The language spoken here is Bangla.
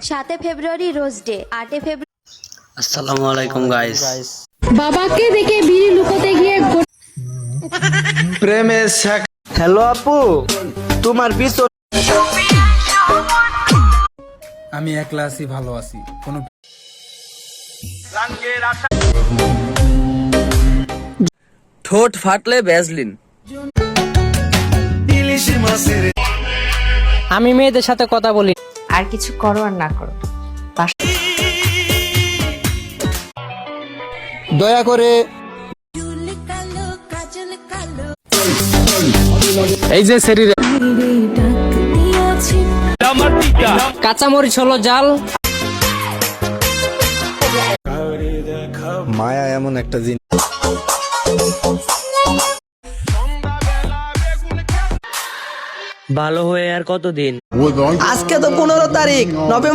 7 ফেব্রুয়ারি রোজ ডে, 8 ফেব্রুয়ারি। আসসালামু আলাইকুম গাইস। বাবাকে দেখে বিড়ি লুকোতে গিয়ে প্রেমের হ্যালো আপু, তোমার পিছন আমি একলা আছি, ভালো আছি, কোনো ঠোঁট ফাটলে ভ্যাসলিন। আমি মেয়েদের সাথে কথা বলি। আর কিছু করো আর না করো, দয়া করে এই যে শরীরে কাঁচামরিচ হলো জাল। মায়া এমন একটা জিনিস। ভালো হয়ে আর কতদিন? আজকে তো 15 তারিখ নভেম্বর।